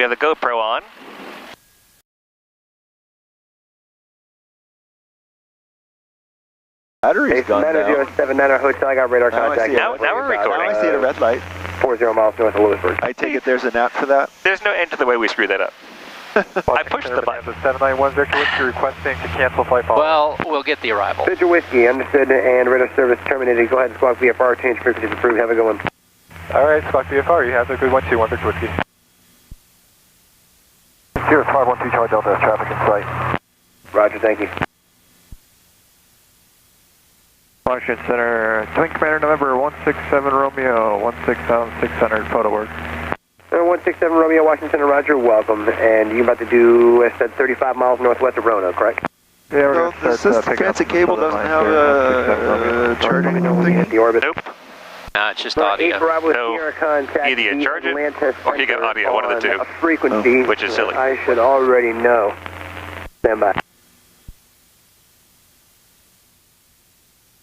have the GoPro on. Battery's gone now. 079 Hotel, I got radar contact. Now we're recording. Now I see the red light. 40 miles north of Lewisburg. I take it there's an app for that? There's no end to the way we screw that up. I pushed the button. 791 Victor Whiskey requesting to cancel flight follow. Well, we'll get the arrival. Victor Whiskey, understood, and radar service terminated. Go ahead and squawk VFR, change frequencies approved. Have a good one. All right, squawk VFR, you have a good 121 Victor Whiskey. 0512 Charlie Delta, traffic in sight. Roger, thank you. Washington Center, Twin Commander November 167 Romeo, 167 photo work. 167 Romeo, Washington, Roger, welcome. And you're about to do, I said, 35 miles northwest of Roanoke, correct? Yeah, we're So this fancy cable doesn't have charging thing? The orbit. Nope. No, it's just audio. So either you charge it or you get audio, one of the two. Frequency, which is silly. I should already know. Stand by.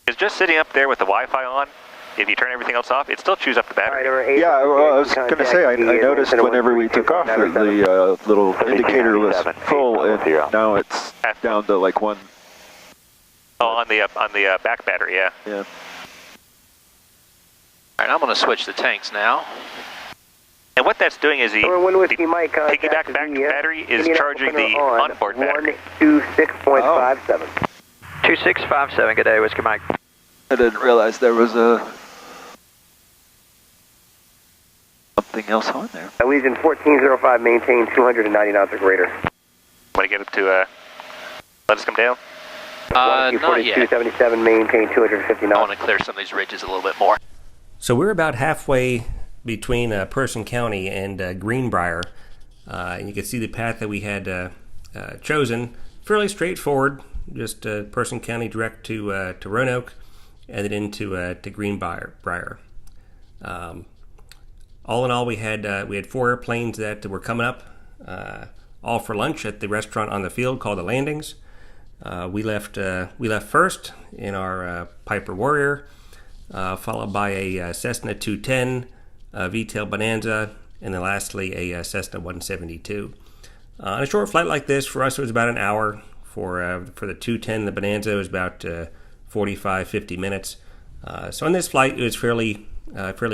It's just sitting up there with the Wi-Fi on. If you turn everything else off, it still chews up the battery. Right, Yeah, well, I was going to say, I noticed whenever we took off, the little indicator was full, and now it's down to like one. Oh, on the back battery, yeah. Yeah. All right, I'm going to switch the tanks now. And what that's doing is the piggyback battery is charging the onboard battery. 126.57. 2657, good day, Whiskey Mike. I didn't realize there was something else on there. Legion 1405, maintain 290 knots or greater. Want to get it to let us come down? Not yet. 277, maintain 250 I knots. want to clear some of these ridges a little bit more. So we're about halfway between Person County and Greenbriar. And you can see the path that we had chosen. Fairly straightforward, just Person County direct to Roanoke, and then into to Greenbriar. All in all, we had 4 airplanes that were coming up, all for lunch at the restaurant on the field called the Landings. We left first in our Piper Warrior, followed by a Cessna 210, V-tail Bonanza, and then lastly a Cessna 172. On a short flight like this, for us it was about an hour. For the 210, the Bonanza, it was about 45-50 minutes. So on this flight, it was fairly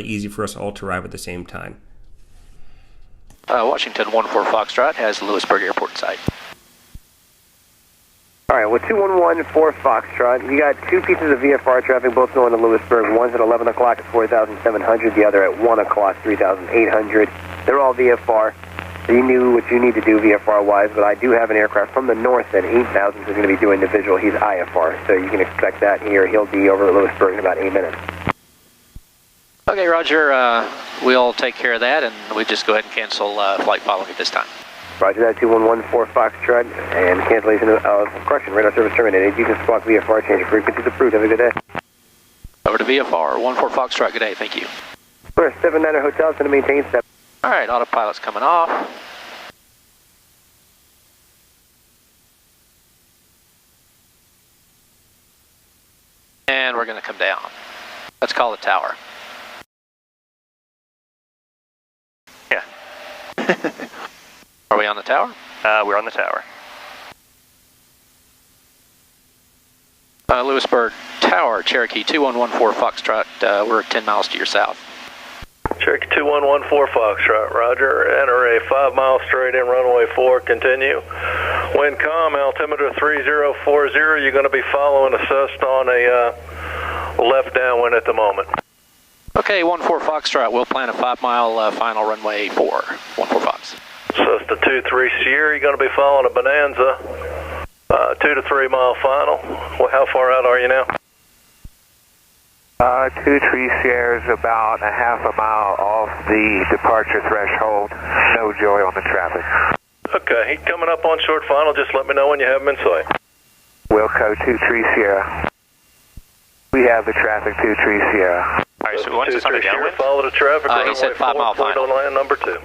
easy for us all to arrive at the same time. Washington 14 Foxtrot has Lewisburg Airport in sight. All right, well, 2114 Foxtrot. You got 2 pieces of VFR traffic, both going to Lewisburg. One's at 11 o'clock at 4,700, the other at 1 o'clock, 3,800. They're all VFR. So you knew what you need to do VFR-wise, but I do have an aircraft from the north at 8,000 who's going to be doing the visual. He's IFR, so you can expect that here. He'll be over at Lewisburg in about 8 minutes. Okay, Roger. We'll take care of that, and we just go ahead and cancel flight following at this time. Roger that, 2114 Foxtrot, and cancellation of correction, radar service terminated. You can squawk VFR, change of frequencies approved. Have a good day. Over to VFR, 14 Foxtrot, good day, thank you. We're 79er Hotel, going to maintain 7. All right, autopilot's coming off. And we're going to come down. Let's call the tower. Yeah. Are we on the tower? We're on the tower. Lewisburg Tower, Cherokee 2114 Foxtrot. We're 10 miles to your south. Cherokee 2114 Foxtrot, roger. Enter a 5 mile straight in runway 4, continue. Wind calm, altimeter 3040. You're going to be following assessed on a left downwind at the moment. Okay, 14 Foxtrot, we'll plan a 5 mile final runway 4. 14 Fox. So it's the 23 Sierra, you're going to be following a Bonanza, 2 to 3 mile final. Well, how far out are you now? 23 Sierra is about a half a mile off the departure threshold. No joy on the traffic. Okay, he's coming up on short final. Just let me know when you have him in sight. Wilco 23 Sierra. We have the traffic 23 Sierra. All right, so once it's on the downwind, follow the traffic. He said 5 mile final. Land number 2.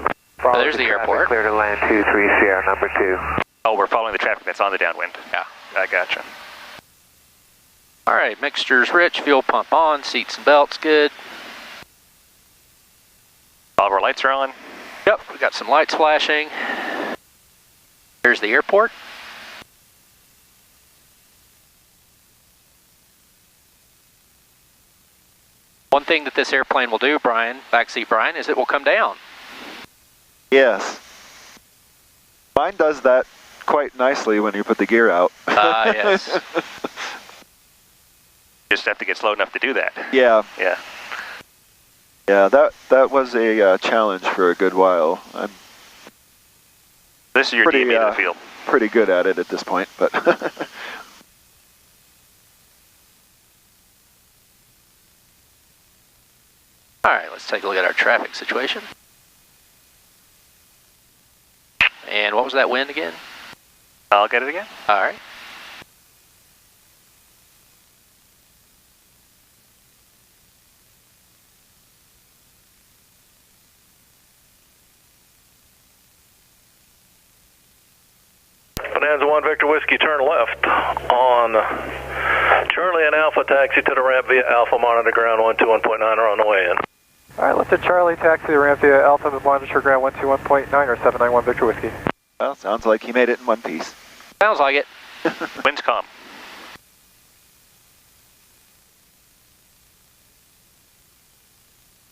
There's the airport. Clear to land 23 Sierra number 2. oh, we're following the traffic that's on the downwind. Yeah. I gotcha. All right, mixture's rich, fuel pump on, seats and belts good. All of our lights are on. Yep. Yep, we got some lights flashing. Here's the airport. One thing that this airplane will do, Brian, backseat Brian, is it will come down. Yes. Mine does that quite nicely when you put the gear out. Yes. Just have to get slow enough to do that. Yeah. Yeah. Yeah, that was a challenge for a good while. I'm This is your DME of the field. Pretty good at it at this point, but... All right, let's take a look at our traffic situation. And what was that wind again? I'll get it again. All right. Bonanza 1 Victor Whiskey, turn left on Charlie and Alpha, taxi to the ramp via Alpha, monitor ground 121.9 are on the way in. All right, left at Charlie, taxi to the ramp via Alpha, monitor ground 121.9 or 791 Victor Whiskey. Well, sounds like he made it in one piece. Sounds like it. Wind's calm.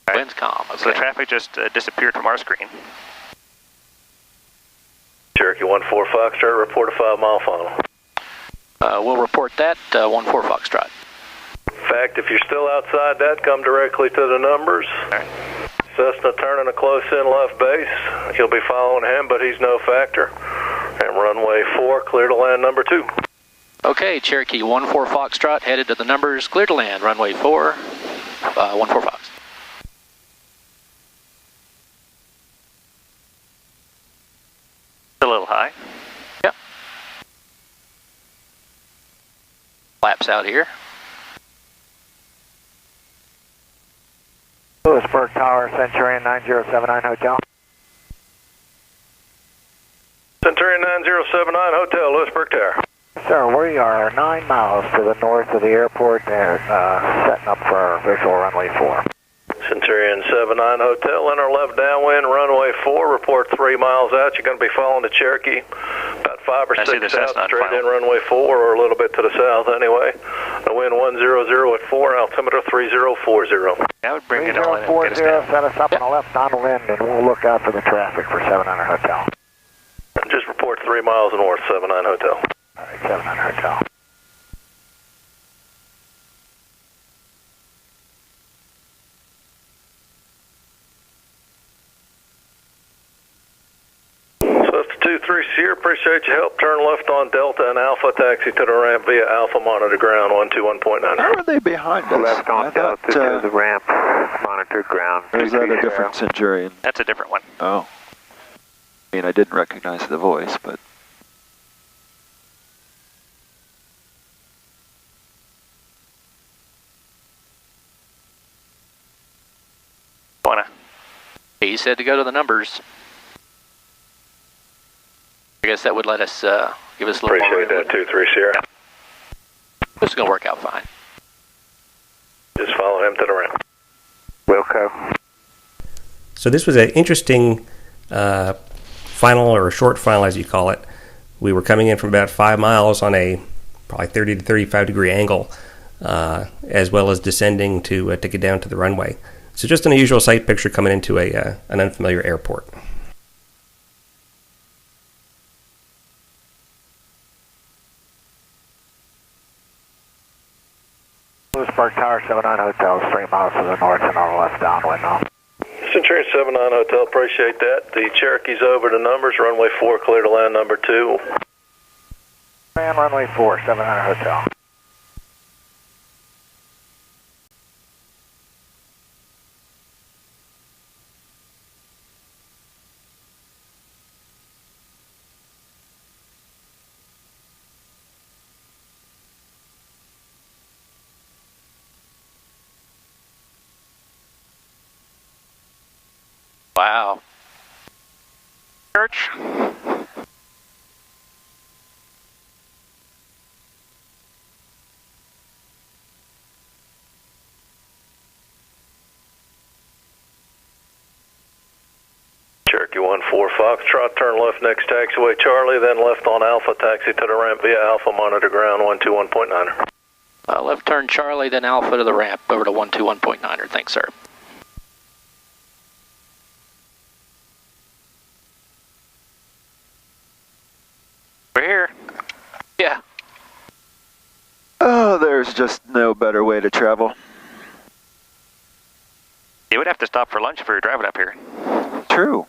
Right. Wind's calm. Okay. So the traffic just disappeared from our screen. Cherokee 14 Foxtrot, report a 5-mile final. We'll report that, 14 Foxtrot. In fact, if you're still outside that, come directly to the numbers. Right. Cessna turning a close-in left base. You'll be following him, but he's no factor. And runway 4, clear to land number 2. Okay, Cherokee 14 Foxtrot, headed to the numbers, clear to land, runway 4, 14 Fox. A little high. Yep. Flaps out here. Lewisburg Tower, Centurion 9079 Hotel. Centurion 9079 Hotel, Lewisburg Tower. Sir, we are 9 miles to the north of the airport and setting up for our visual runway 4. Centurion 79 Hotel, enter left downwind, runway 4, report 3 miles out. You're going to be following the Cherokee, about 5 or 6 south, straight in runway 4, or a little bit to the south anyway. The wind 100 at 4, altimeter 3040. That would bring it all in. 3040, set us up on the left downwind, and we'll look out for the traffic for 79 Hotel. Just report 3 miles north, 79 Hotel. All right, 79 Hotel. Sierra, appreciate your help. Turn left on Delta and Alpha, taxi to the ramp via Alpha, monitor ground 121.9. How are they behind us? Left on Delta to the ramp, monitor ground. Or is that a different Centurion? That's a different one. Oh. I mean, I didn't recognize the voice, but... He said to go to the numbers. I guess that would let us give us a little more. Appreciate that, 23 Sierra. Yeah. This is going to work out fine. Just follow him to the ramp. Wilco. So this was an interesting final, or short final as you call it. We were coming in from about 5 miles on a probably 30 to 35 degree angle, as well as descending to get down to the runway. So just an unusual sight picture coming into an unfamiliar airport. Lewisburg Tower, 79 Hotel, 3 miles to the north and on the left downwind now. Centurion 79 Hotel, appreciate that. The Cherokee's over the numbers, runway 4, clear to land number 2. And runway 4, 79 Hotel. Wow. Church. Cherokee 214 Foxtrot, turn left next taxiway Charlie, then left on Alpha, taxi to the ramp via Alpha, monitor ground 121.9er. Left turn Charlie, then Alpha to the ramp, over to 121.9er. Thanks, sir. We're here. Yeah. Oh, there's just no better way to travel. You would have to stop for lunch if we were driving up here. True.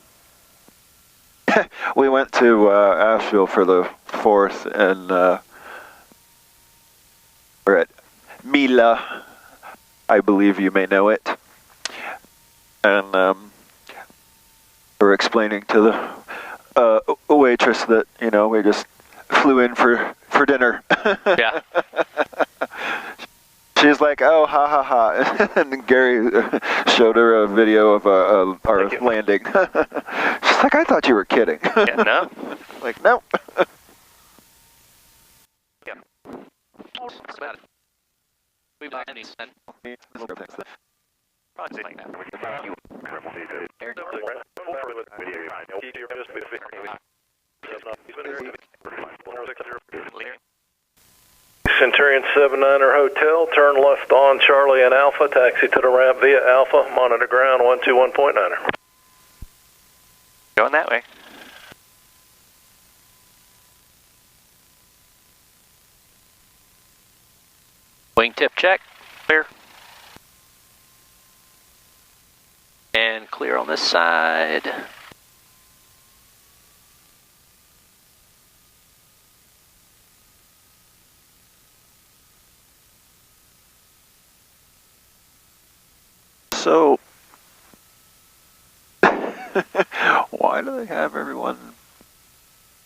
We went to Asheville for the 4th, and we're at Mila. I believe you may know it. And we're explaining to the waitress that, you know, we just flew in for dinner. Yeah. She's like, oh, ha, ha, ha. And Gary showed her a video of our landing. She's like, I thought you were kidding. Yeah, no. Like, no. Yeah. That's about it. We've got any send. Centurion 79er Hotel, turn left on Charlie and Alpha, taxi to the ramp via Alpha, monitor ground 121.9er. Going that way. Wingtip check. Clear. And clear on this side. So, why do they have everyone?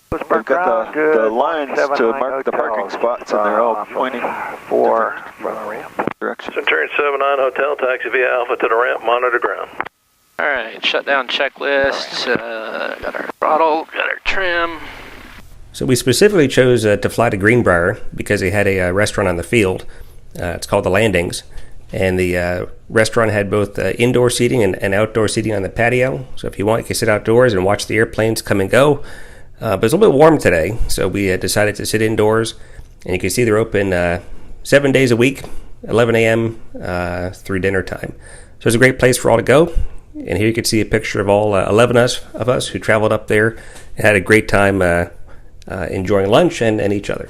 They've got the lines to mark the parking spots, and they're all pointing for the ramp direction. Centurion 79 Hotel, taxi via Alpha to the ramp, monitor ground. All right, shutdown checklist. Got our throttle, got our trim. So we specifically chose to fly to Greenbriar because they had a restaurant on the field. It's called the Landings. And the restaurant had both indoor seating and outdoor seating on the patio. So if you want, you can sit outdoors and watch the airplanes come and go. But it's a little bit warm today, so we decided to sit indoors. And you can see they're open 7 days a week, 11 a.m. Through dinner time. So it's a great place for all to go. And here you can see a picture of all 11 of us who traveled up there and had a great time enjoying lunch and each other.